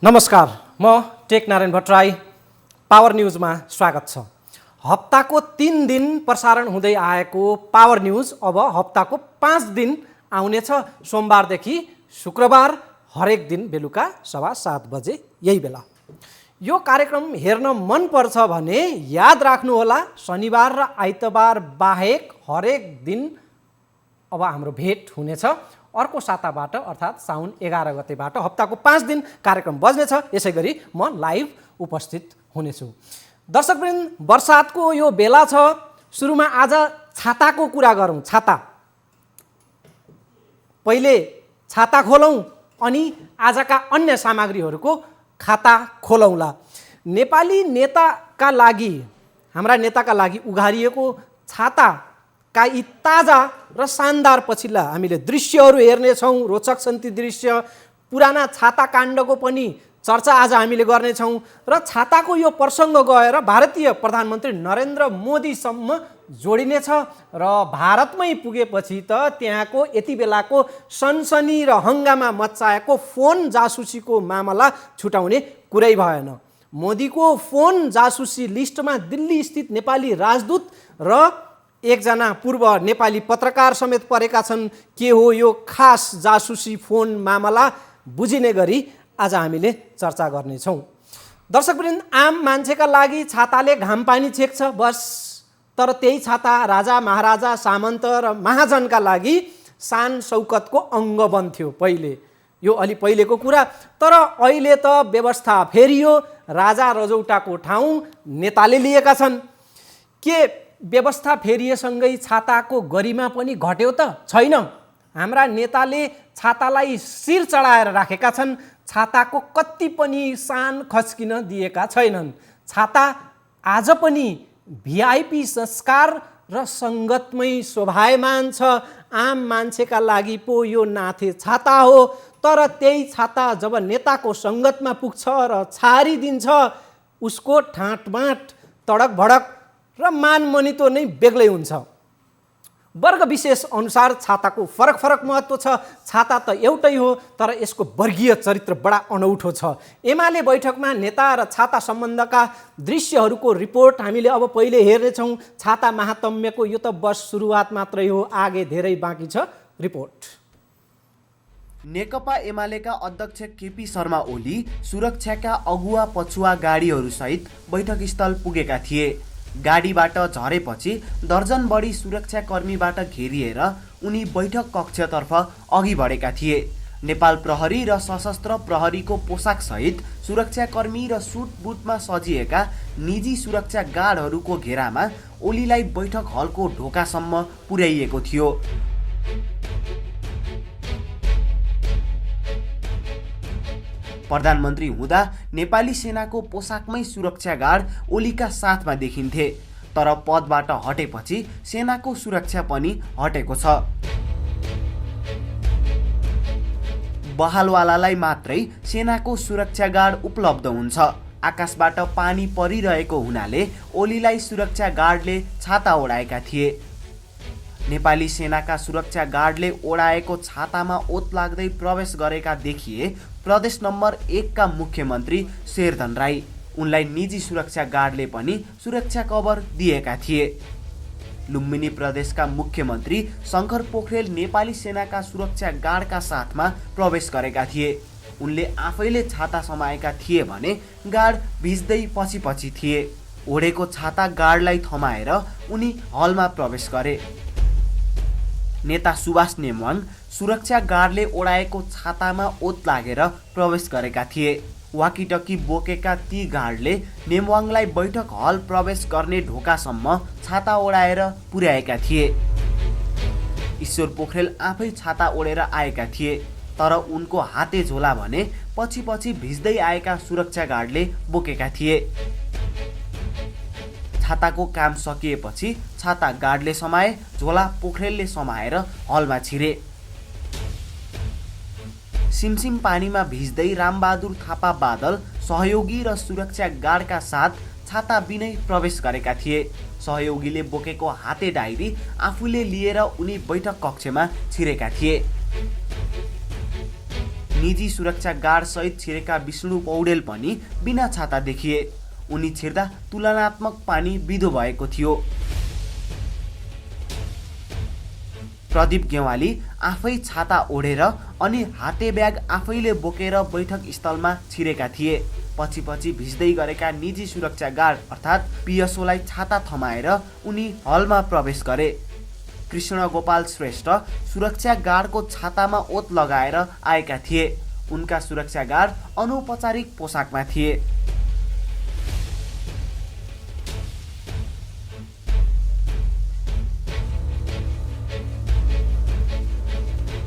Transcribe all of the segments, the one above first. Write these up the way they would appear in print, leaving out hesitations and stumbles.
नमस्कार, म टेकनारायण भट्टराई। पावर न्यूजमा स्वागत छ। हप्ताको 3 दिन प्रसारण हुँदै आएको पावर न्यूज अब हप्ताको 5 दिन आउनेछ। सोमबारदेखि शुक्रबार हरेक दिन बेलुका 7:15 बजे यही बेला। यो कार्यक्रम हेर्न मन पर्छ भने याद राख्नुहोला, शनिबार र आइतबार बाहेक हरेक दिन अब हाम्रो भेट हुनेछ। अर्को साताबाट अर्थात् साउन 11 गतेबाट हप्ताको 5 दिन कार्यक्रम बज्नेछ। यसै गरी म लाइभ उपस्थित हुनेछु। दर्शकवृन्द, बर्सातको यो बेला छ। सुरुमा आज छाताको कुरा गरौँ। छाता, पहिले छाता खोलौँ अनि आजका अन्य सामग्रीहरूको खाता खोलौँला। नेपाली नेताका लागि, हाम्रा नेताका लागि उघारिएको छाता का यी ताजा र शानदार पछिल्ला हामीले दृश्यहरू हेर्नेछौँ। रोचक छन् ती दृश्य। पुराना छाता काण्डको पनि चर्चा आज हामीले गर्नेछौँ र छाताको यो प्रसङ्ग गएर भारतीय प्रधानमन्त्री नरेन्द्र मोदीसम्म जोडिनेछ र भारतमै पुगेपछि त त्यहाँको यति बेलाको सनसनी र हङ्गामा मच्चाएको फोन जासुसीको मामला छुटाउने कुरै भएन। मोदीको फोन जासुसी लिस्टमा दिल्ली स्थित नेपाली राजदूत र एकजना पूर्व नेपाली पत्रकार समेत परेका छन्। के हो यो खास जासुसी फोन मामला, बुझिने गरी आज हामीले चर्चा गर्नेछौँ। दर्शकवृन्द, आम मान्छेका लागि छाताले घामपानी छेक्छ बस, तर त्यही छाता राजा महाराजा सामन्त र महाजनका लागि शान शौकतको अङ्ग बन्थ्यो पहिले। यो अलि पहिलेको कुरा, तर अहिले त व्यवस्था फेरियो। राजा रजौटाको ठाउँ नेताले लिएका छन्। के व्यवस्था फेरिएसँगै छाताको गरिमा पनि घट्यो त? छैन। हाम्रा नेताले छातालाई शिर चढाएर राखेका छन्। छाताको कति पनि शान खस्किन दिएका छैनन्। छाता आज पनि भिआइपी संस्कार र सङ्गतमै शोभायमान छ। आम मान्छेका लागि पो यो नाथे छाता हो, तर त्यही छाता जब नेताको सङ्गतमा पुग्छ र छारिदिन्छ, उसको ठाँटमाट, तडक भडक र मानमनितो नै बेग्लै हुन्छ। वर्ग विशेष अनुसार छाताको फरक फरक महत्त्व छ। छाता त एउटै हो, तर यसको वर्गीय चरित्र बडा अनौठो छ। एमाले बैठकमा नेता र छाता सम्बन्धका दृश्यहरूको रिपोर्ट हामीले अब पहिले हेर्नेछौँ। छाता महात्म्यको यो त बस सुरुवात मात्रै हो, आगे धेरै बाँकी छ। रिपोर्ट। नेकपा एमालेका अध्यक्ष केपी शर्मा ओली सुरक्षाका अगुवा पछुवा गाडीहरूसहित बैठकस्थल पुगेका थिए। गाडीबाट झरेपछि दर्जन बढी सुरक्षाकर्मीबाट घेरिएर उनी बैठक कक्षतर्फ अघि बढेका थिए। नेपाल प्रहरी र सशस्त्र प्रहरीको पोसाकसहित सुरक्षाकर्मी र सुटबुटमा सजिएका निजी सुरक्षा गार्डहरूको घेरामा ओलीलाई बैठक हलको ढोकासम्म पुर्याइएको थियो। प्रधानमन्त्री हुँदा नेपाली सेनाको पोसाकमै सुरक्षा गार्ड ओलीका साथमा देखिन्थे, तर पदबाट हटेपछि सेनाको सुरक्षा पनि हटेको छ। बहालवालालाई मात्रै सेनाको सुरक्षा गार्ड उपलब्ध हुन्छ। आकाशबाट पानी परिरहेको हुनाले ओलीलाई सुरक्षा गार्डले छाता ओढाएका थिए। नेपाली सेनाका सुरक्षा गार्डले ओढाएको छातामा ओत लाग्दै प्रवेश गरेका देखिए प्रदेश नम्बर 1 का मुख्यमन्त्री शेरधन राई। उनलाई निजी सुरक्षा गार्डले पनि सुरक्षा कभर दिएका थिए। लुम्बिनी प्रदेशका मुख्यमन्त्री शङ्कर पोखरेल नेपाली सेनाका सुरक्षा गार्डका साथमा प्रवेश गरेका थिए। उनले आफैले छाता समाएका थिए भने गार्ड भिज्दै पछि पछि थिए। ओढेको छाता गार्डलाई थमाएर उनी हलमा प्रवेश गरे। नेता सुभाष नेमवाङ सुरक्षा गार्डले ओढाएको छातामा ओत लागेर प्रवेश गरेका थिए। वाकिटकी बोकेका ती गार्डले नेमवाङलाई बैठक हल प्रवेश गर्ने ढोकासम्म छाता ओढाएर पुर्याएका थिए। ईश्वर पोखरेल आफै छाता ओढेर आएका थिए, तर उनको हाते झोला भने पछि पछि भिज्दै आएका सुरक्षा गार्डले बोकेका थिए। छाताको काम सकिएपछि छाता गार्डले समाए, झोला पोखरेलले समाएर हलमा छिरे। सिमसिम पानीमा भिज्दै रामबहादुर थापा बादल सहयोगी र सुरक्षा गार्डका साथ छाता बिनै प्रवेश गरेका थिए। सहयोगीले बोकेको हाते डायरी आफूले लिएर उनी बैठक कक्षमा छिरेका थिए। निजी सुरक्षा गार्ड सहित छिरेका विष्णु पौडेल पनि बिना छाता देखिए। उनी छिर्दा तुलनात्मक पानी बिदो भएको थियो। प्रदीप गेवाली आफै छाता ओढेर अनि हाते ब्याग आफैले बोकेर बैठक स्थलमा छिरेका थिए। पछि पछि भिज्दै गरेका निजी सुरक्षा गार्ड अर्थात् पिएसओलाई छाता थमाएर उनी हलमा प्रवेश गरे। कृष्ण गोपाल श्रेष्ठ सुरक्षा गार्डको छातामा ओत लगाएर आएका थिए। उनका सुरक्षा गार्ड अनौपचारिक पोसाकमा थिए।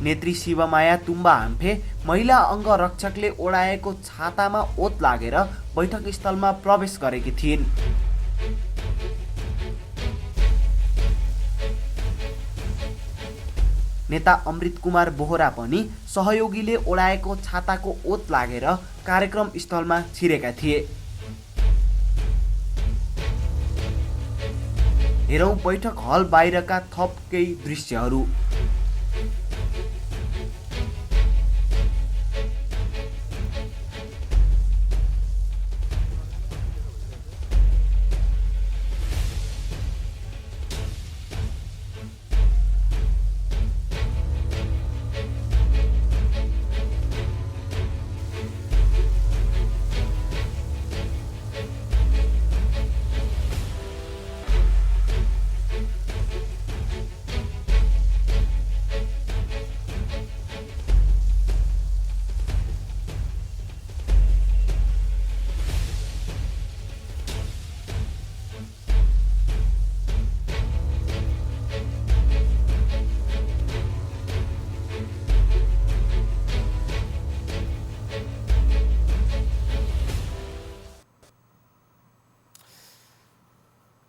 नेत्री शिवमाया तुम्बा हाम्फे महिला अङ्गरक्षकले ओढाएको छातामा ओत लागेर बैठक स्थलमा प्रवेश गरेकी थिइन्। नेता अमृत कुमार बोहरा पनि सहयोगीले ओढाएको छाताको ओत लागेर कार्यक्रम स्थलमा छिरेका थिए। हेरौँ बैठक हल बाहिरका थप केही दृश्यहरू।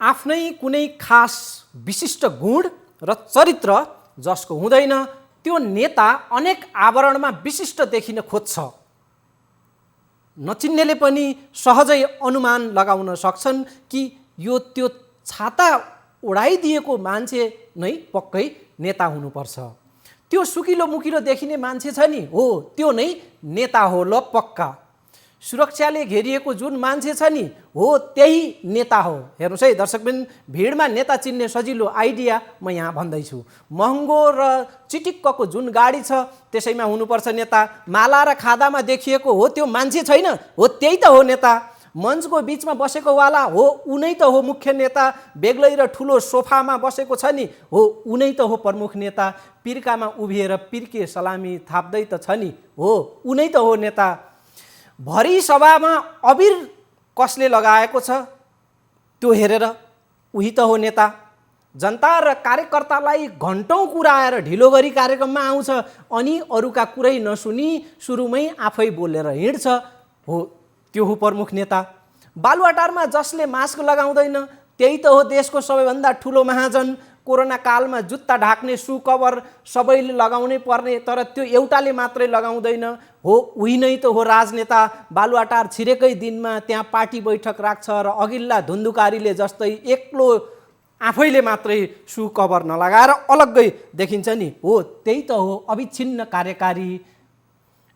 आफ्नै कुनै खास विशिष्ट गुण र चरित्र जसको हुँदैन त्यो नेता अनेक आवरणमा विशिष्ट देखिन खोज्छ। नचिन्नेले पनि सहजै अनुमान लगाउन सक्छन् कि यो त्यो छाता ओढाइदिएको मान्छे नै पक्कै नेता हुनुपर्छ। त्यो सुकिलो मुकिलो देखिने मान्छे छ नि, हो त्यो नै नेता हो ल पक्का। सुरक्षाले घेरिएको जुन मान्छे छ नि, हो त्यही नेता हो। हेर्नुहोस् है दर्शकबिन, भिडमा नेता चिन्ने सजिलो आइडिया म यहाँ भन्दैछु। महँगो र चिटिक्कको जुन गाडी छ त्यसैमा हुनुपर्छ नेता। माला र खादामा देखिएको हो त्यो मान्छे छैन, हो त्यही त हो नेता। मञ्चको बिचमा बसेको वाला हो उनै त हो मुख्य नेता। बेग्लै र ठुलो सोफामा बसेको छ नि, हो उनै त हो प्रमुख नेता। पिर्कामा उभिएर पिर्के सलामी थाप्दै त छ नि, हो उनै त हो नेता। भरि सभामा अबिर कसले लगाएको छ त्यो हेरेर उही त हो नेता। जनता र कार्यकर्तालाई घन्टौँ कुराएर ढिलो गरी कार्यक्रममा आउँछ अनि अरूका कुरै नसुनी सुरुमै आफै बोलेर हिँड्छ, हो त्यो हो प्रमुख नेता। बालुवाटारमा जसले मास्क लगाउँदैन त्यही त हो देशको सबैभन्दा ठुलो महाजन। कोरोना कालमा जुत्ता ढाक्ने सु कभर सबैले लगाउनै पर्ने, तर त्यो एउटाले मात्रै लगाउँदैन, हो उही नै त हो राजनेता। बालुवाटार छिरेकै दिनमा त्यहाँ पार्टी बैठक राख्छ र अघिल्ला धुन्धुकारीले जस्तै एक्लो आफैले मात्रै सु कभर नलगाएर अलग्गै देखिन्छ नि, हो त्यही त हो अविच्छिन्न कार्यकारी।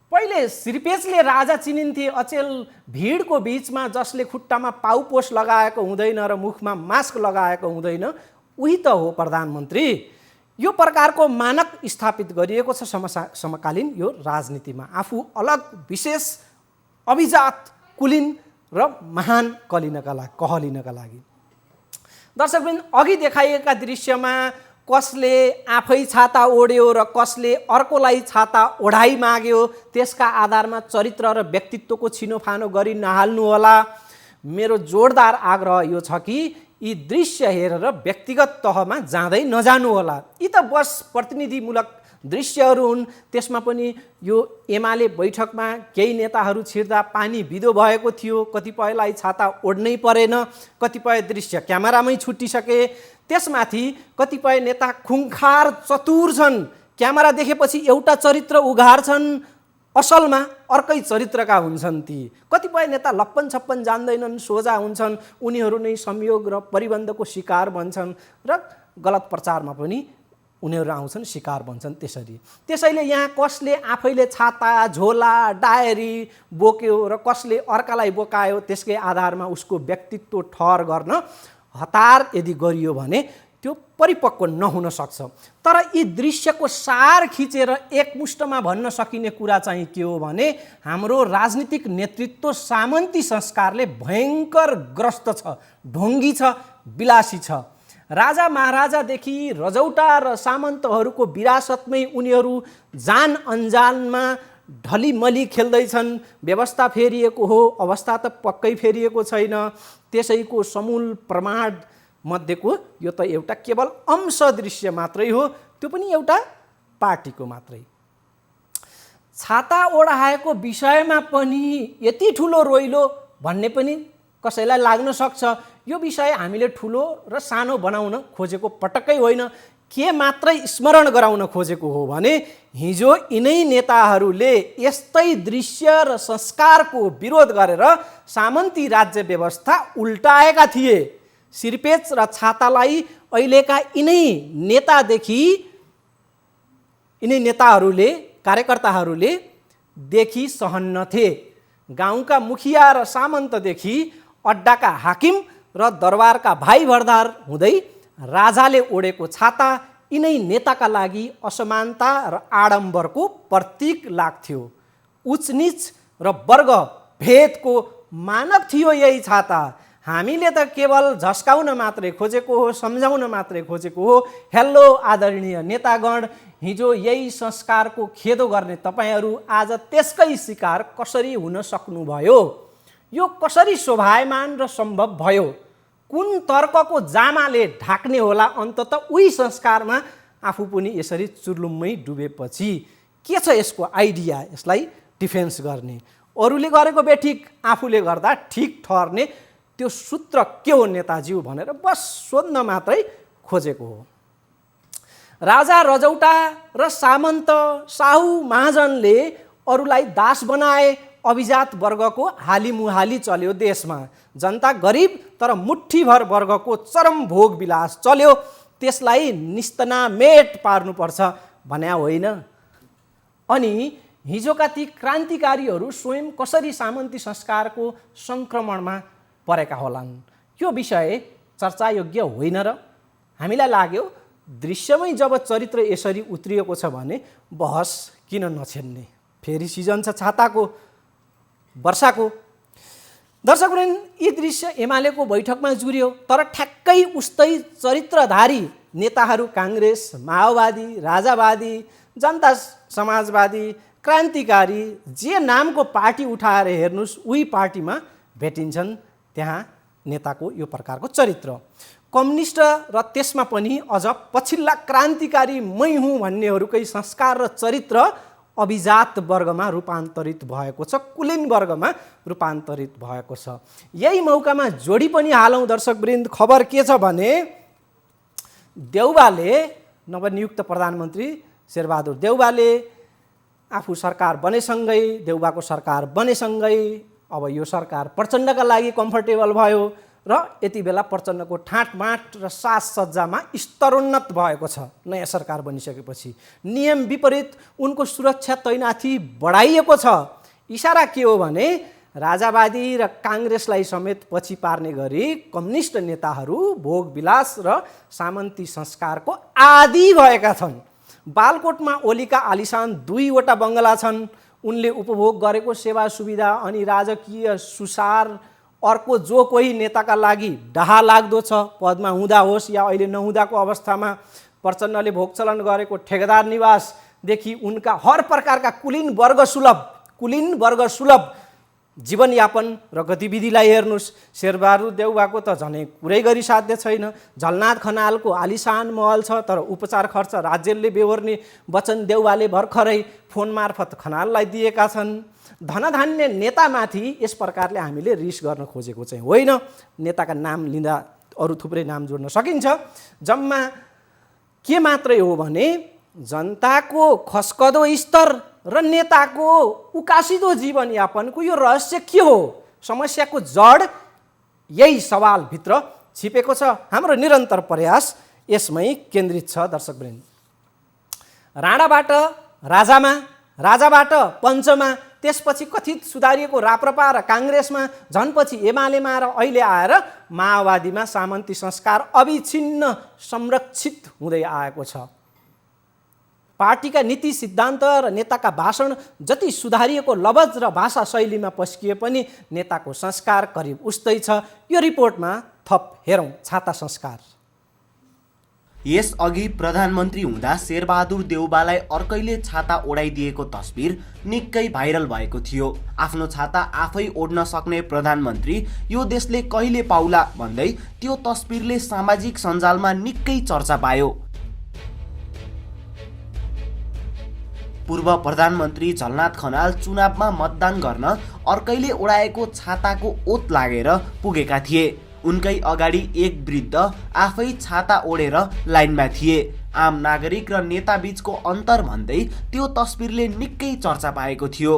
पहिले श्रीपेशले राजा चिनिन्थे, अचेल भिडको बिचमा जसले खुट्टामा पाउपोस लगाएको हुँदैन र मुखमा मास्क लगाएको हुँदैन उही त हो प्रधानमन्त्री। यो प्रकारको मानक स्थापित गरिएको छ समकालीन यो राजनीतिमा। आफू अलग, विशेष, अभिजात, कुलीन र महान कहलिनका लागि। दर्शकबिन, अघि देखाइएका दृश्यमा कसले आफै छाता ओढ्यो र कसले अर्कोलाई छाता ओढाइ माग्यो त्यसका आधारमा चरित्र र व्यक्तित्वको छिनोफानो गरी नहाल्नु होला। मेरो जोरदार आग्रह यो छ कि यी दृश्य हेरेर व्यक्तिगत तहमा जाँदै नजानु होला। यी त बस प्रतिनिधिमूलक दृश्यहरू हुन्। त्यसमा पनि यो एमाले बैठकमा केही नेताहरू छिर्दा पानी बिदो भएको थियो, कतिपयलाई छाता ओढ्नै परेन, कतिपय दृश्य क्यामेरामै छुटिसके। त्यसमाथि कतिपय नेता खुङखार चतुर छन्, क्यामेरा देखेपछि एउटा चरित्र उघार्छन्, असलमा अर्कै चरित्रका हुन्छन् ती। कतिपय नेता लप्पन छप्पन जान्दैनन्, सोझा हुन्छन्, उनीहरू नै संयोग र परिबन्धको शिकार बन्छन् र गलत प्रचारमा पनि उनीहरू आउँछन्, शिकार बन्छन् त्यसरी। त्यसैले यहाँ कसले आफैले छाता, झोला, डायरी बोक्यो र कसले अर्कालाई बोकायो त्यसकै आधारमा उसको व्यक्तित्व ठहर गर्न हतार यदि गरियो भने त्यो परिपक्व नहुन सक्छ। तर यी दृश्यको सार खिचेर एकमुष्टमा भन्न सकिने कुरा चाहिँ के हो भने हाम्रो राजनीतिक नेतृत्व सामन्ती संस्कारले भयङ्कर ग्रस्त छ, ढोङ्गी छ, विलासी छ। राजा महाराजादेखि रजौटा र सामन्तहरूको विरासतमै उनीहरू जान अनजानमा ढलिमली खेल्दैछन्। व्यवस्था फेरिएको हो, अवस्था त पक्कै फेरिएको छैन। त्यसैको समूल प्रमाण मध्येको यो त एउटा केवल अंश दृश्य मात्रै हो, त्यो पनि एउटा पार्टीको मात्रै। छाता ओढाएको विषयमा पनि यति ठुलो रोइलो भन्ने पनि कसैलाई लाग्न सक्छ। यो विषय हामीले ठुलो र सानो बनाउन खोजेको पटक्कै होइन। के मात्रै स्मरण गराउन खोजेको हो भने हिजो यिनै नेताहरूले यस्तै दृश्य र संस्कारको विरोध गरेर सामन्ती राज्य व्यवस्था उल्टाएका थिए। सिरपेच र छातालाई अहिलेका यिनै नेताहरूले, कार्यकर्ताहरूले देखि सहन्नथे। गाउँका मुखिया र सामन्तदेखि अड्डाका हाकिम र दरबारका भाइ भरदार हुँदै राजाले ओढेको छाता यिनै नेताका लागि असमानता र आडम्बरको प्रतीक लाग्थ्यो। उचनिच र वर्ग भेदको मानक थियो यही छाता। हामीले त केवल झस्काउन मात्रै खोजेको हो, सम्झाउन मात्रै खोजेको हो। हेलो आदरणीय नेतागण, हिजो यही संस्कारको खेदो गर्ने तपाईहरू आज त्यसकै शिकार कसरी हुन सक्नुभयो? यो कसरी शोभायमान र सम्भव भयो? कुन तर्कको जामाले ढाक्ने होला अन्ततः उही संस्कारमा आफू पनि यसरी चुर्लुम्मै डुबेपछि? के छ यसको आइडिया, यसलाई डिफेन्स गर्ने? अरूले गरेको बेठिक, आफूले गर्दा ठिक ठहर्ने त्यो सूत्र के हो नेताज्यू भनेर बस सोध्न मात्रै खोजेको हो। राजा रजौटा र सामन्त, साहु महाजनले अरूलाई दास बनाए। अभिजात वर्गको हालिमुहाली चल्यो देशमा। जनता गरिब तर मुठ्ठीभर वर्गको चरम भोग विलास चल्यो। त्यसलाई निस्तनामेट पार्नुपर्छ भन्या होइन। अनि हिजोका ती क्रान्तिकारीहरू स्वयं कसरी सामन्ती संस्कारको सङ्क्रमणमा परेका होलान्? यो विषय चर्चायोग्य होइन र? हामीलाई लाग्यो दृश्यमै जब चरित्र यसरी उत्रिएको छ भने बहस किन नछेड्ने? फेरि सिजन छ छाताको, वर्षाको। दर्शकवृन्द, यी दृश्य एमालेको बैठकमा जुर्यो, तर ठ्याक्कै उस्तै चरित्रधारी नेताहरू काङ्ग्रेस, माओवादी, राजावादी, जनता समाजवादी, क्रान्तिकारी जे नामको पार्टी उठाएर हेर्नुहोस् उही पार्टीमा भेटिन्छन्। त्यहाँ नेताको यो प्रकारको चरित्र। कम्युनिस्ट र त्यसमा पनि अझ पछिल्ला क्रान्तिकारी मै हुँ भन्नेहरूकै संस्कार र चरित्र अभिजात वर्गमा रूपान्तरित भएको छ, कुलीन वर्गमा रूपान्तरित भएको छ। यही मौकामा जोडी पनि हालौँ दर्शकवृन्द। खबर के छ भने देउवाले, नवनियुक्त प्रधानमन्त्री शेरबहादुर देउवाले आफू सरकार बनेसँगै, देउवाको सरकार बनेसँगै अब यो सरकार प्रचण्डका लागि कम्फर्टेबल भयो र यति बेला प्रचण्डको ठाँटमाट र साजसज्जामा स्तरोन्नत भएको छ। नयाँ सरकार बनिसकेपछि नियम विपरीत उनको सुरक्षा तैनाथी बढाइएको छ। इसारा के हो भने राजावादी र काङ्ग्रेसलाई समेत पछि पार्ने गरी कम्युनिस्ट नेताहरू भोगविलास र सामन्ती संस्कारको आदी भएका छन्। बालकोटमा ओलीका आलिशान 2वटा बङ्गला छन्। उनले उपभोग गरेको सेवा सुविधा अनि राजकीय सुसार अर्को जो कोही नेताका लागि डाहा लाग्दो छ, पदमा हुँदा होस् या अहिले नहुँदाको अवस्थामा। प्रचण्डले भोगचलन गरेको ठेकेदार निवासदेखि उनका हर प्रकारका कुलीन वर्ग सुलभ जीवनयापन र गतिविधिलाई हेर्नुहोस्। शेरबहादुर देउवाको त झनै कुरै गरी साध्य छैन। झलनाथ खनालको आलिशान महल छ, तर उपचार खर्च राज्यले बेहोर्ने वचन देउवाले भर्खरै फोन मार्फत खनाललाई दिएका छन्। धनधान्य नेतामाथि यस प्रकारले हामीले रिस गर्न खोजेको चाहिँ होइन। नेताका नाम लिँदा अरू थुप्रै नाम जोड्न सकिन्छ। जम्मा के मात्रै हो भने जनताको खस्कदो स्तर र नेताको उकासिदो जीवनयापनको यो रहस्य के हो? समस्याको जड यही सवालभित्र छिपेको छ। हाम्रो निरन्तर प्रयास यसमै केन्द्रित छ दर्शकवृन्द। राणाबाट राजामा, राजाबाट पञ्चमा, त्यसपछि कथित सुधारिएको राप्रपा र काङ्ग्रेसमा, झनपछि एमालेमा र अहिले आएर माओवादीमा सामन्ती संस्कार अविच्छिन्न संरक्षित हुँदै आएको छ। पार्टीका नीति सिद्धान्त र नेताका भाषण जति सुधारिएको लवज र भाषा शैलीमा पस्किए पनि नेताको संस्कार करिब उस्तै छ। यो रिपोर्टमा थप हेरौँ छाता संस्कार। यसअघि प्रधानमन्त्री हुँदा शेरबहादुर देउबालाई अर्कैले छाता ओढाइदिएको तस्बिर निकै भाइरल भएको थियो। आफ्नो छाता आफै ओढ्न सक्ने प्रधानमन्त्री यो देशले कहिले पाउला भन्दै त्यो तस्बिरले सामाजिक सञ्जालमा निकै चर्चा पायो। पूर्व प्रधानमन्त्री झलनाथ खनाल चुनावमा मतदान गर्न अर्कैले ओढाएको छाताको ओत लागेर पुगेका थिए। उनकै अगाडि एक वृद्ध आफै छाता ओढेर लाइनमा थिए। आम नागरिक र नेता बीचको अन्तर भन्दै त्यो तस्बिरले निकै चर्चा पाएको थियो।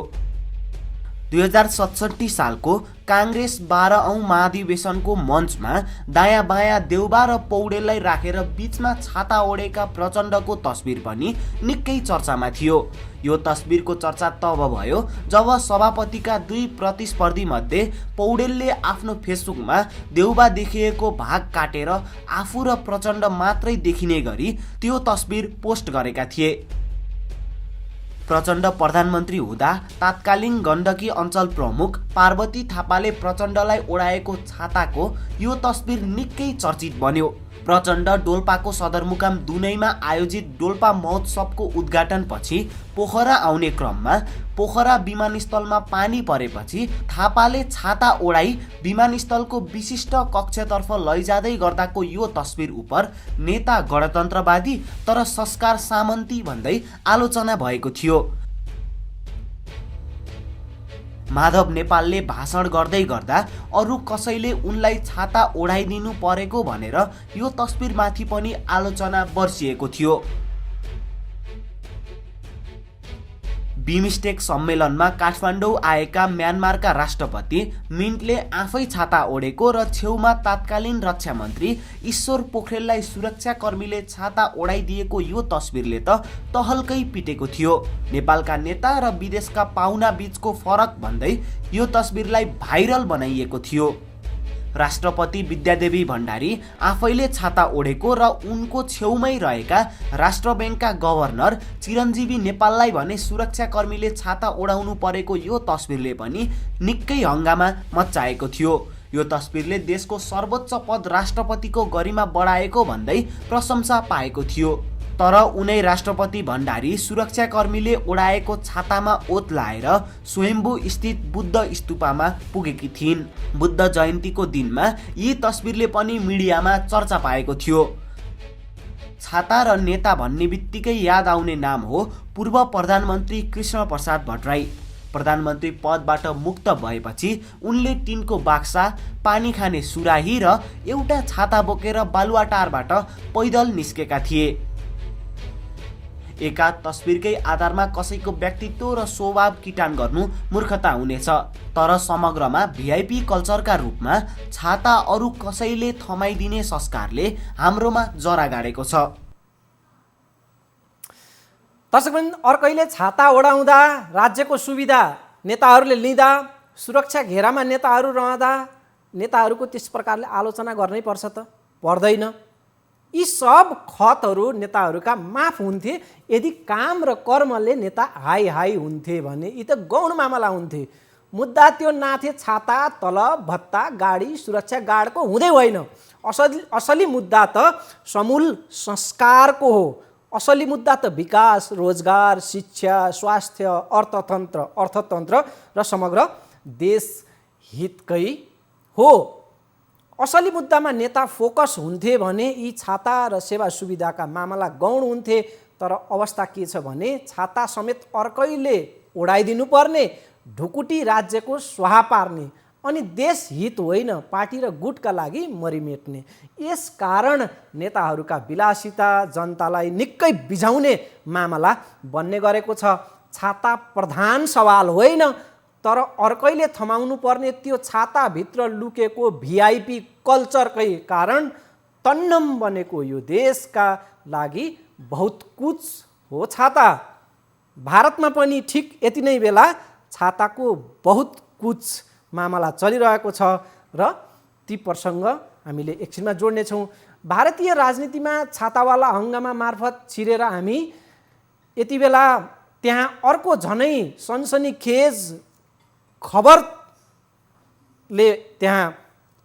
2067 सालको काङ्ग्रेस 12औं महाधिवेशनको मञ्चमा दायाँ बायाँ देउबा र पौडेललाई राखेर बीचमा छाता ओढेका प्रचण्डको तस्बिर पनि निकै चर्चामा थियो। यो तस्बिरको चर्चा तब भयो जब सभापतिका दुई प्रतिस्पर्धी मध्ये पौडेलले आफ्नो फेसबुकमा देउबा देखिएको भाग काटेर आफू र प्रचण्ड मात्रै देखिने गरी त्यो तस्बिर पोस्ट गरेका थिए। प्रचण्ड प्रधानमन्त्री हुँदा तात्कालीन गण्डकी अञ्चल प्रमुख पार्वती थापाले प्रचण्डलाई ओढाएको छाताको यो तस्बिर निकै चर्चित बन्यो। प्रचण्ड डोल्पाको सदरमुकाम दुनैमा आयोजित डोल्पा महोत्सवको उद्घाटनपछि पोखरा आउने क्रममा पोखरा विमानस्थलमा पानी परेपछि थापाले छाता ओढाई विमानस्थलको विशिष्ट कक्षतर्फ लैजाँदै गर्दाको यो तस्बिर उपर नेता गणतन्त्रवादी तर संस्कार सामन्ती भन्दै आलोचना भएको थियो। माधव नेपालले भाषण गर्दै गर्दा अरू कसैले उनलाई छाता ओढाइदिनु परेको भनेर यो तस्बिरमाथि पनि आलोचना बर्सिएको थियो। बिमस्टेक सम्मेलनमा काठमाडौँ आएका म्यानमारका राष्ट्रपति मिन्टले आफै छाता ओढेको र छेउमा तत्कालीन रक्षा मन्त्री ईश्वर पोखरेललाई सुरक्षाकर्मीले छाता ओढाइदिएको यो तस्बिरले त तहल्कै पिटेको थियो। नेपालका नेता र विदेशका पाहुना बीचको फरक भन्दै यो तस्बिरलाई भाइरल बनाइएको थियो। राष्ट्रपति विद्यादेवी भण्डारी आफैले छाता ओढेको र उनको छेउमै रहेका राष्ट्र ब्याङ्कका गभर्नर चिरञ्जीवी नेपाललाई भने सुरक्षाकर्मीले छाता ओढाउनु परेको यो तस्बिरले पनि निकै हङ्गामा मच्चाएको थियो। यो तस्बिरले देशको सर्वोच्च पद राष्ट्रपतिको गरिमा बढाएको भन्दै प्रशंसा पाएको थियो। तर उनै राष्ट्रपति भण्डारी सुरक्षाकर्मीले ओढाएको छातामा ओत लाएर स्वयम्भू स्थित बुद्ध स्तूपमा पुगेकी थिइन्। बुद्ध जयन्तीको दिनमा यी तस्बिरले पनि मिडियामा चर्चा पाएको थियो। छाता र नेता भन्ने बित्तिकै याद आउने नाम हो पूर्व प्रधानमन्त्री कृष्ण प्रसाद भट्टराई। प्रधानमन्त्री पदबाट मुक्त भएपछि उनले टिनको बाक्सा, पानी खाने सुराही र एउटा छाता बोकेर बालुवाटारबाट पैदल निस्केका थिए। एका तस्बिरकै आधारमा कसैको व्यक्तित्व र स्वभाव किटान गर्नु मूर्खता हुनेछ, तर समग्रमा भिआइपी कल्चरका रूपमा छाता अरू कसैले थमाइदिने संस्कारले हाम्रोमा जरा गाडेको छ। दर्शकवृन्द, अर्कैले छाता ओढाउँदा राज्यको सुविधा नेताहरूले लिँदा सुरक्षा घेरामा नेताहरू रहँदा नेताहरूको त्यस प्रकारले आलोचना गर्नै पर्छ त? पर्दैन। यी सब खतहरू नेताहरूका माफ हुन्थे यदि काम र कर्मले नेता हाई हाई हुन्थे भने यी त गौण मामला हुन्थे। मुद्दा त्यो नाथे छाता, तलब, भत्ता, गाडी, सुरक्षा गार्डको हुँदै होइन। असली मुद्दा त समूल संस्कारको हो। असली मुद्दा त विकास, रोजगार, शिक्षा, स्वास्थ्य, अर्थतन्त्र र समग्र देश हितकै हो। असली मुद्दामा नेता फोकस हुन्थे भने यी छाता र सेवा सुविधाका मामला गौण हुन्थे। तर अवस्था के छ भने छाता समेत अर्कैले ओढाइदिनु पर्ने, ढुकुटी राज्यको स्वाहा पार्ने, अनि देश हित होइन पार्टी र गुटका लागि मरिमेट्ने। यस कारण नेताहरूका विलासिता जनतालाई निकै बिझाउने मामला बन्ने गरेको छ। छाता प्रधान सवाल होइन, तर अर्कैले थमाउनु पर्ने त्यो छाताभित्र लुकेको भिआइपी कल्चरकै कारण तन्नम बनेको यो देशका लागि बहुत कुछ हो छाता। भारतमा पनि ठिक यति नै बेला छाताको बहुत कुछ मामला चलिरहेको छ र ती प्रसङ्ग हामीले एकछिनमा जोड्नेछौँ। भारतीय राजनीतिमा छातावाला हङ्गामा मार्फत छिरेर हामी यति बेला त्यहाँ अर्को झनै सनसनीखेज खबरले त्यहाँ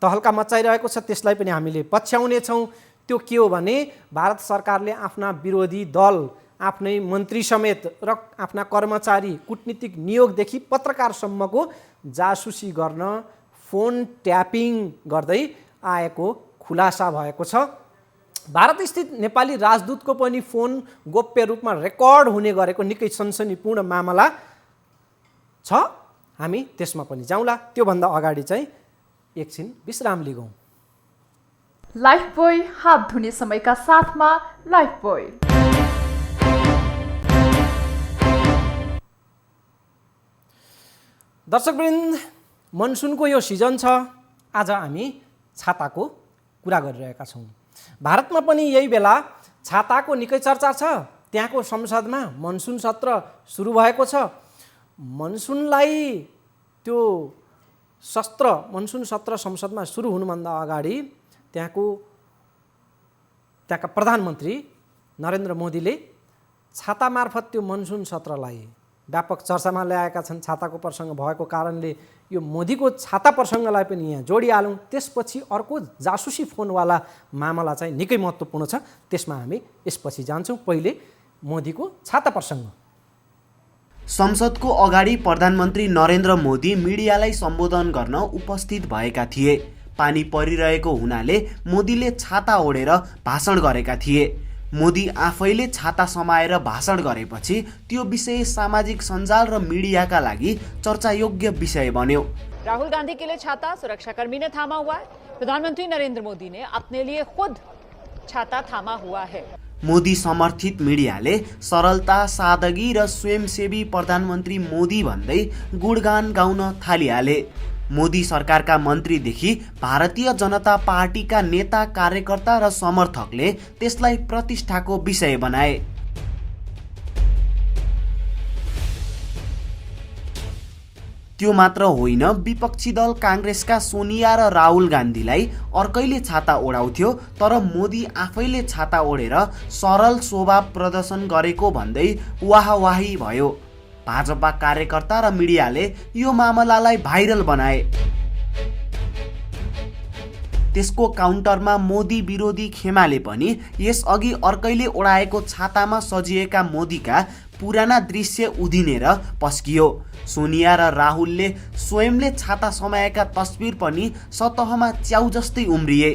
तहल्का मचाइरहेको छ, त्यसलाई पनि हामीले पछ्याउनेछौँ। त्यो के हो भने भारत सरकारले आफ्ना विरोधी दल, आफ्नै मन्त्री समेत र आफ्ना कर्मचारी, कुटनीतिक नियोगदेखि पत्रकारसम्मको जासुसी गर्न फोन ट्यापिङ गर्दै आएको खुलासा भएको छ। भारतस्थित नेपाली राजदूतको पनि फोन गोप्य रूपमा रेकर्ड हुने गरेको निकै सनसनीपूर्ण मामला छ। हामी त्यसमा पनि जाउँला। त्योभन्दा अगाडि चाहिँ एकछिन विश्राम लिगौँ। लाइफबोय हात धुने समयका साथमा लाइफबोय। दर्शकवृन्द, मनसुनको यो सिजन छ। आज हामी छाताको कुरा गरिरहेका छौँ। भारतमा पनि यही बेला छाताको निकै चर्चा छ। त्यहाँको संसदमा मनसुन सत्र सुरु भएको छ। मनसुनलाई त्यो मनसुन सत्र संसदमा सुरु हुनुभन्दा अगाडि त्यहाँका प्रधानमन्त्री नरेन्द्र मोदीले छाता मार्फत त्यो मनसुन सत्रलाई व्यापक चर्चामा ल्याएका छन्। छाताको प्रसङ्ग भएको कारणले यो मोदीको छाता प्रसङ्गलाई पनि यहाँ जोडिहालौँ। त्यसपछि अर्को जासुसी फोनवाला मामला चाहिँ निकै महत्त्वपूर्ण छ, त्यसमा हामी यसपछि जान्छौँ। पहिले मोदीको छाता प्रसङ्ग। संसदको अगाडि प्रधानमन्त्री नरेन्द्र मोदी मिडियालाई सम्बोधन गर्न उपस्थित भएका थिए। पानी परिरहेको हुनाले मोदीले छाता ओढेर भाषण गरेका थिए। मोदी आफैले छाता समाएर भाषण गरेपछि त्यो विषय सामाजिक सञ्जाल र मिडियाका लागि चर्चायोग्य विषय बन्यो। राहुल गांधी के लिए छाता सुरक्षाकर्मी ने थामा हुआ है। प्रधानमंत्री नरेंद्र मोदी ने अपने लिए खुद छाता थामा हुआ है। मोदी समर्थित मिडियाले सरलता, सादगी र स्वयंसेवी प्रधानमन्त्री मोदी भन्दै गुणगान गाउन थालिहाले। मोदी सरकारका मन्त्रीदेखि भारतीय जनता पार्टीका नेता, कार्यकर्ता र समर्थकले त्यसलाई प्रतिष्ठाको विषय बनाए। त्यो मात्र होइन, विपक्षी दल काङ्ग्रेसका सोनिया र राहुल गान्धीलाई अर्कैले छाता ओढाउँथ्यो, तर मोदी आफैले छाता ओढेर सरल स्वभाव प्रदर्शन गरेको भन्दै वाहवाही भयो। भाजपा कार्यकर्ता र मिडियाले यो मामलालाई भाइरल बनाए। त्यसको काउन्टरमा मोदी विरोधी खेमाले पनि यसअघि अर्कैले ओढाएको छातामा सजिएका मोदीका पुराना दृश्य उधिनेर पस्कियो। सोनिया र राहुलले स्वयंले छाता समाएका तस्बिर पनि सतहमा च्याउ जस्तै उम्रिए।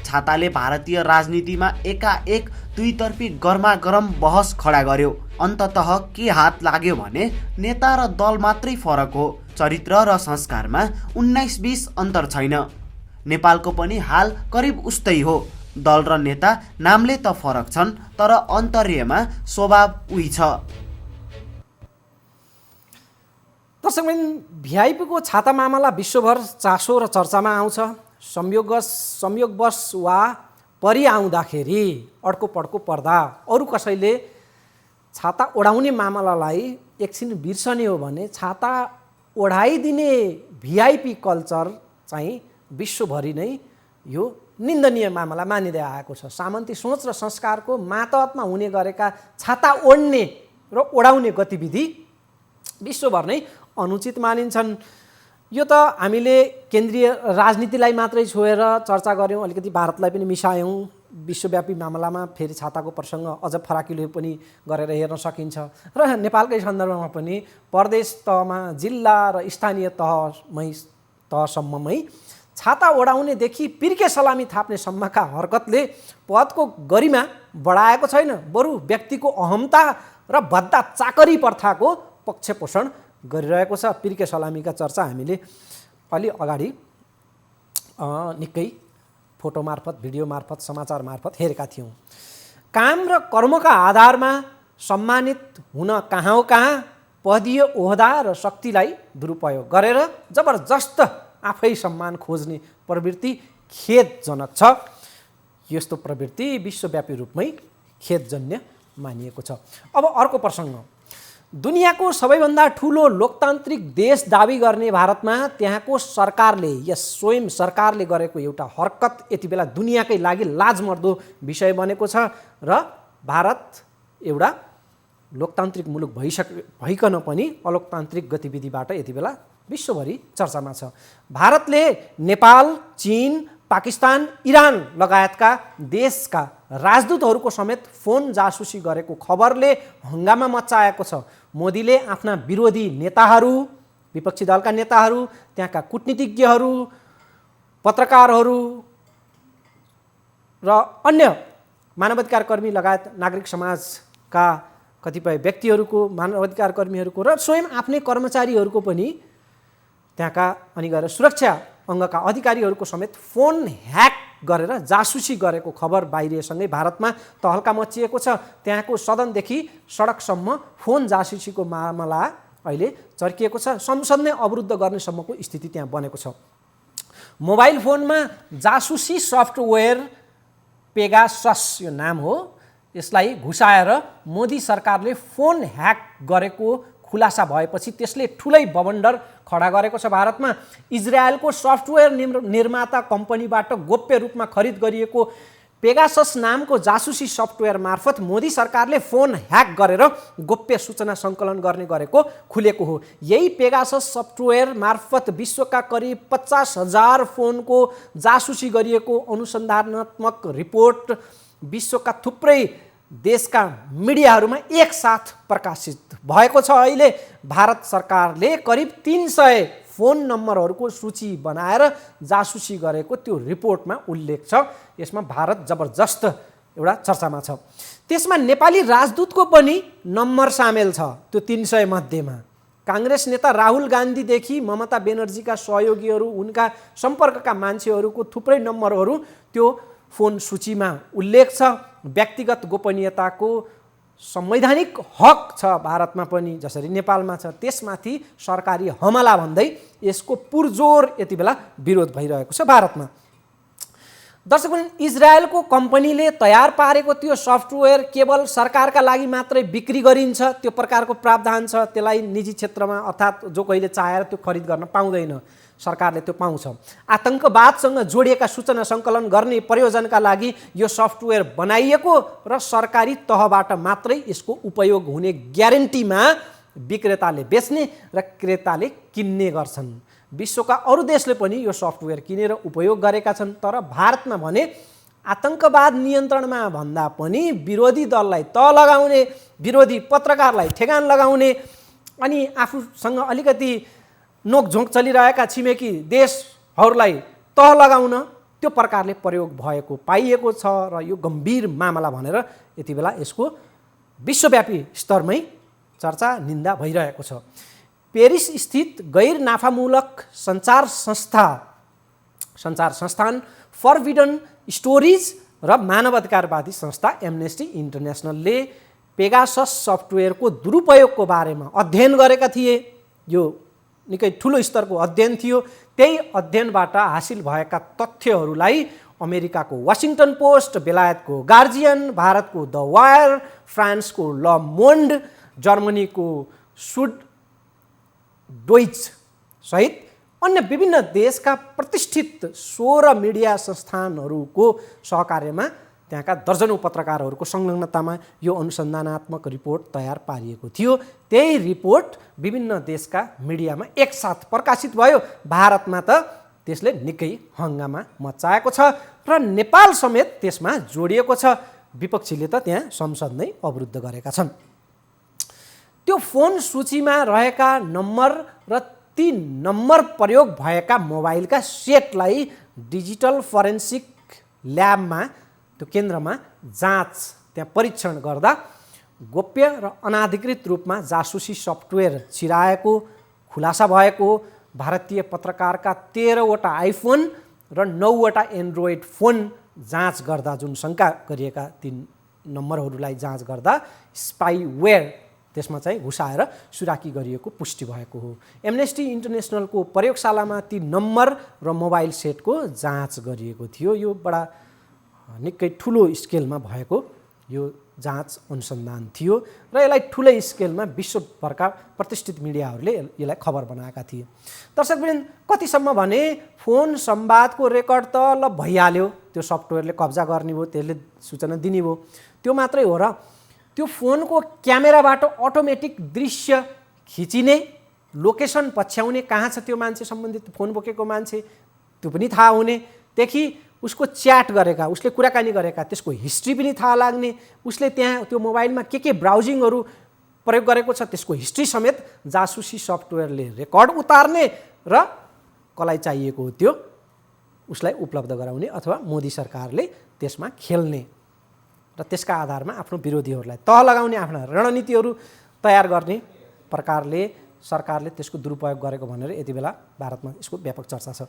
छाताले भारतीय राजनीतिमा एकाएक दुईतर्फी गर्मागरम बहस खडा गर्यो। अन्ततः के हात लाग्यो भने नेता र दल मात्रै फरक हो, चरित्र र संस्कारमा 19-20 अन्तर छैन। नेपालको पनि हाल करिब उस्तै हो। दल र नेता नामले त फरक छन्, तर अन्तर्यमा स्वभाव उही छ। दर्शकबिन, भिआइपीको छाता मामला विश्वभर चासो र चर्चामा आउँछ। संयोगवश वा परिआउँदाखेरि अड्को पड्को पर्दा अरू कसैले छाता ओढाउने मामलालाई एकछिन बिर्सने हो भने छाता ओढाइदिने भिआइपी कल्चर चाहिँ विश्वभरि नै यो निन्दनीय मामला मानिँदै आएको छ। सामन्ती सोच र संस्कारको मातहतमा हुने गरेका छाता ओढ्ने र ओढाउने गतिविधि विश्वभर नै अनुचित मानिन्छन्। यो त हामीले केन्द्रीय राजनीतिलाई मात्रै छोएर चर्चा गऱ्यौँ, अलिकति भारतलाई पनि मिसायौँ। विश्वव्यापी मामलामा फेरि छाताको प्रसङ्ग अझ फराकिलो पनि गरेर हेर्न सकिन्छ। र नेपालकै सन्दर्भमा पनि प्रदेश तहमा, जिल्ला र स्थानीय तहसम्ममै छाता ओढाउनेदेखि पिर्के सलामी थाप्ने सम्मका हरकतले पदको गरिमा बढाएको छैन, बरु व्यक्तिको अहमता र भद्दा चाकरी प्रथाको पक्षपोषण गरिरहेको छ। पिर्के सलामीका चर्चा हामीले अलि अगाडि निकै फोटो मार्फत, भिडियो मार्फत, समाचार मार्फत हेरेका थियौँ। काम र कर्मका आधारमा सम्मानित हुन कहाँ पदीय ओहदा र शक्तिलाई दुरुपयोग गरेर जबरजस्त आफै सम्मान खोज्ने प्रवृत्ति खेदजनक छ। यस्तो प्रवृत्ति विश्वव्यापी रूपमै खेदजन्य मानिएको छ। अब अर्को प्रसङ्ग, दुनियाँको सबैभन्दा ठुलो लोकतान्त्रिक देश दाबी गर्ने भारतमा त्यहाँको सरकारले, यस स्वयं सरकारले गरेको एउटा हरकत यति बेला दुनियाँकै लागि लाजमर्दो विषय बनेको छ र भारत एउटा लोकतान्त्रिक मुलुक भइकन पनि अलोकतान्त्रिक गतिविधिबाट यति बेला विश्वभरि चर्चामा छ। भारतले नेपाल, चीन, पाकिस्तान, इरान लगायतका देशका राजदूतहरूको समेत फोन जासुसी गरेको खबरले हङ्गामा मच्चाएको छ। मोदीले आफ्ना विरोधी नेताहरू, विपक्षी दलका नेताहरू, त्यहाँका कूटनीतिज्ञहरू, पत्रकारहरू र अन्य मानवाधिकार कर्मी लगायत नागरिक समाजका कतिपय व्यक्तिहरूको, मानवाधिकार कर्मीहरूको र स्वयं आफ्नै कर्मचारीहरूको पनि त्यहाँका अनि गएर सुरक्षा अङ्गका अधिकारीहरूको समेत फोन ह्याक गरेर जासुसी गरेको खबर बाहिरिएसँगै भारतमा तहल्का मचिएको छ। त्यहाँको सदनदेखि सडकसम्म फोन जासुसीको मामला अहिले चर्किएको छ। संसद नै अवरुद्ध गर्नेसम्मको स्थिति त्यहाँ बनेको छ। मोबाइल फोनमा जासुसी सफ्टवेयर पेगासस यो नाम हो, यसलाई घुसाएर मोदी सरकारले फोन ह्याक गरेको खुलासा भएपछि त्यसले ठुलै बवण्डर खडा गरेको छ। भारतमा इजरायलको सफ्टवेयर निर्माता कम्पनीबाट गोप्य रूपमा खरिद गरिएको पेगासस नामको जासुसी सफ्टवेयर मार्फत मोदी सरकारले फोन ह्याक गरेर गोप्य सूचना सङ्कलन गर्ने गरेको खुलेको हो। यही पेगासस सफ्टवेयर मार्फत विश्वका करिब 50,000 फोनको जासुसी गरिएको अनुसन्धानात्मक रिपोर्ट विश्वका थुप्रै देशका मिडियाहरूमा एकसाथ प्रकाशित भएको छ। अहिले भारत सरकारले करिब 300 फोन नम्बरहरूको सूची बनाएर जासुसी गरेको त्यो रिपोर्टमा उल्लेख छ। यसमा भारत जबरजस्त एउटा चर्चामा छ। त्यसमा नेपाली राजदूतको पनि नम्बर सामेल छ। त्यो 300 मध्येमा काङ्ग्रेस नेता राहुल गान्धीदेखि ममता बेनर्जीका सहयोगीहरू, उनका सम्पर्कका मान्छेहरूको थुप्रै नम्बरहरू त्यो फोन सूचीमा उल्लेख छ। व्यक्तिगत गोपनीयताको संवैधानिक हक छ भारतमा पनि, जसरी नेपालमा छ, त्यसमाथि सरकारी हमला भन्दै यसको पुरजोर यति बेला विरोध भइरहेको छ भारतमा। दर्शकवृन्द, इजरायलको कम्पनीले तयार पारेको त्यो सफ्टवेयर केवल सरकारका लागि मात्रै बिक्री गरिन्छ, त्यो प्रकारको प्रावधान छ। त्यसलाई निजी क्षेत्रमा अर्थात् जो कहिले चाहेर त्यो खरिद गर्न पाउँदैन, सरकारले त्यो पाउँछ। आतङ्कवादसँग जोडिएका सूचना सङ्कलन गर्ने प्रयोजनका लागि यो सफ्टवेयर बनाइएको र सरकारी तहबाट मात्रै यसको उपयोग हुने ग्यारेन्टीमा विक्रेताले बेच्ने र क्रेताले किन्ने गर्छन्। विश्वका अरू देशले पनि यो सफ्टवेयर किनेर उपयोग गरेका छन्। तर भारतमा भने आतङ्कवाद नियन्त्रणमा भन्दा पनि विरोधी दललाई तह लगाउने, विरोधी पत्रकारलाई ठेगान लगाउने अनि आफूसँग अलिकति नोकझोक चलिरहेका छिमेकी देशहरूलाई तह लगाउन त्यो प्रकारले प्रयोग भएको पाइएको छ र यो गम्भीर मामला भनेर यति बेला यसको विश्वव्यापी स्तरमै चर्चा निन्दा भइरहेको छ। पेरिस स्थित गैर नाफामूलक सञ्चार संस्थान फरबिडन स्टोरिज र मानवाधिकारवादी संस्था एमनेस्टी इन्टरनेसनलले पेगासस सफ्टवेयरको दुरुपयोगको बारेमा अध्ययन गरेका थिए। यो निकै ठुलो स्तरको अध्ययन थियो। त्यही अध्ययनबाट हासिल भएका तथ्यहरूलाई अमेरिकाको वाशिङटन पोस्ट, बेलायतको गार्जियन, भारतको द वायर, फ्रान्सको ल मोन्ड, जर्मनीको सुड डोइच सहित अन्य विभिन्न देशका प्रतिष्ठित 16 मिडिया संस्थानहरूको सहकार्यमा त्यहाँका दर्जनौं पत्रकारहरूको संलग्नतामा यो अनुसन्धानात्मक रिपोर्ट तयार पारिएको थियो। त्यही रिपोर्ट विभिन्न देशका मिडियामा एकसाथ प्रकाशित भयो। भारतमा त त्यसले निकै हङ्गामा मचाएको छ र नेपाल समेत त्यसमा जोडिएको छ। विपक्षीले त त्यहाँ संसद नै अवरुद्ध गरेका छन्। त्यो फोन सूचीमा रहेका नम्बर र ती नम्बर प्रयोग भएका मोबाइलका सेटलाई डिजिटल फोरेन्सिक ल्याबमा, त्यो केन्द्रमा जाँच, त्यहाँ परीक्षण गर्दा गोप्य र अनाधिकृत रूपमा जासुसी सफ्टवेयर छिराएको खुलासा भएको। भारतीय पत्रकारका 13वटा आइफोन र 9वटा एन्ड्रोइड फोन जाँच गर्दा, जुन शङ्का गरिएका ती नम्बरहरूलाई जाँच गर्दा स्पाइवेयर त्यसमा चाहिँ घुसाएर सुराकी गरिएको पुष्टि भएको हो। एमनेस्टी इन्टरनेसनलको प्रयोगशालामा ती नम्बर र मोबाइल सेटको जाँच गरिएको थियो। यो बडा निकै ठुलो स्केलमा भएको यो जाँच अनुसन्धान थियो र यसलाई ठुलै स्केलमा विश्वभरका प्रतिष्ठित मिडियाहरूले यसलाई खबर बनाएका थिए। दर्शकवृन्द, कतिसम्म भने फोन संवादको रेकर्ड त ल भइहाल्यो, त्यो सफ्टवेयरले कब्जा गर्ने भयो, त्यसले सूचना दिने भयो। त्यो मात्रै हो र त्यो फोनको क्यामेराबाट अटोमेटिक दृश्य खिचिने, लोकेसन पछ्याउने, कहाँ छ त्यो मान्छे, सम्बन्धित फोन बोकेको मान्छे त्यो पनि थाहा हुने, देखि उसको च्याट गरेका, उसले कुराकानी गरेका त्यसको हिस्ट्री पनि थाहा लाग्ने, उसले त्यहाँ त्यो मोबाइलमा के ब्राउजिङहरू प्रयोग गरेको छ त्यसको हिस्ट्री समेत जासुसी सफ्टवेयरले रेकर्ड उतार्ने र कसलाई चाहिएको हो त्यो उसलाई उपलब्ध गराउने अथवा मोदी सरकारले त्यसमा खेल्ने र त्यसका आधारमा आफ्नो विरोधीहरूलाई तह लगाउने आफ्ना रणनीतिहरू तयार गर्ने प्रकारले सरकारले त्यसको दुरुपयोग गरेको भनेर यति बेला भारतमा यसको व्यापक चर्चा छ।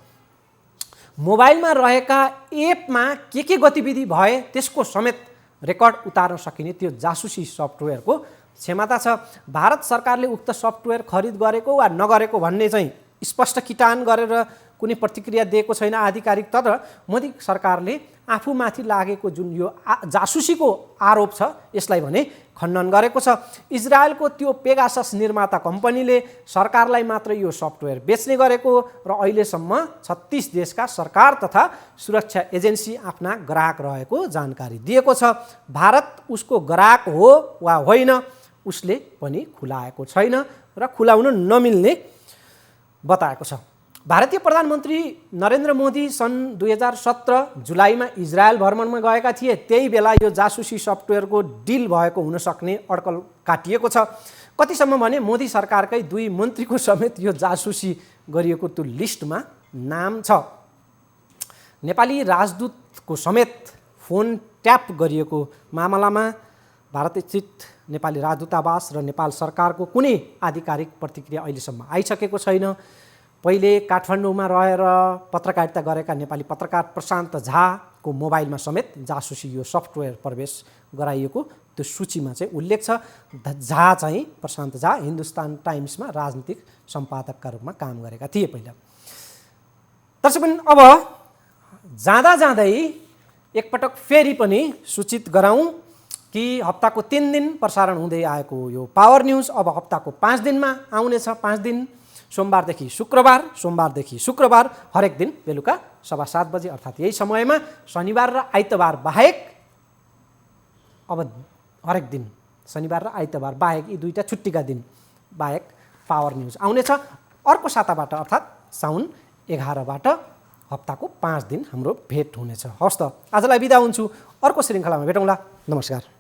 मोबाइलमा रहेका एपमा के गतिविधि भए त्यसको समेत रेकर्ड उतार्न सकिने त्यो जासुसी सफ्टवेयरको क्षमता छ। भारत सरकारले उक्त सफ्टवेयर खरिद गरेको वा नगरेको भन्ने चाहिँ स्पष्ट किटान गरेर कुनै प्रतिक्रिया दिएको छैन आधिकारिक, तर मोदी सरकारले आफूमाथि लागेको जुन यो जासुसीको आरोप छ यसलाई भने खण्डन गरेको छ। इजरायलको त्यो पेगासस निर्माता कम्पनीले सरकारलाई मात्र यो सफ्टवेयर बेच्ने गरेको र अहिलेसम्म 36 देशका सरकार तथा सुरक्षा एजेन्सी आफ्ना ग्राहक रहेको जानकारी दिएको छ। भारत उसको ग्राहक हो वा होइन उसले पनि खुलाएको छैन र खुलाउन नमिल्ने बताएको छ। भारतीय प्रधानमन्त्री नरेन्द्र मोदी सन् 2017 जुलाईमा इजरायल भ्रमणमा गएका थिए। त्यही बेला यो जासुसी सफ्टवेयरको डिल भएको हुन सक्ने अड्कल काटिएको छ। कतिसम्म भने मोदी सरकारकै 2 मन्त्रीको समेत यो जासुसी गरिएको त्यो लिस्टमा नाम छ। नेपाली राजदूतको समेत फोन ट्याप गरिएको मामलामा भारतस्थित नेपाली राजदूतावास र नेपाल सरकारको कुनै आधिकारिक प्रतिक्रिया अहिलेसम्म आइसकेको छैन। पहिले काठमाडौँमा रहेर पत्रकारिता गरेका नेपाली पत्रकार प्रशान्त झाको मोबाइलमा समेत जासुसी यो सफ्टवेयर प्रवेश गराइएको त्यो सूचीमा चाहिँ उल्लेख छ। झा चाहिँ प्रशान्त झा हिन्दुस्तान टाइम्समा राजनीतिक सम्पादकका रूपमा काम गरेका थिए पहिला। दर्शकवृन्द, अब जाँदै एकपटक फेरि पनि सूचित गराउँ कि हप्ताको 3 दिन प्रसारण हुँदै आएको यो पावर न्युज अब हप्ताको 5 दिनमा आउनेछ। 5 दिन सोमबारदेखि शुक्रबार हरेक दिन बेलुका 7:15 बजे अर्थात् यही समयमा। शनिबार र आइतबार बाहेक अब हरेक दिन शनिबार र आइतबार बाहेक यी 2टा छुट्टीका दिन बाहेक पावर न्युज आउनेछ। अर्को साताबाट अर्थात् साउन 11बाट हप्ताको 5 दिन हाम्रो भेट हुनेछ। हवस् त, आजलाई बिदा हुन्छु। अर्को श्रृङ्खलामा भेटौँला। नमस्कार।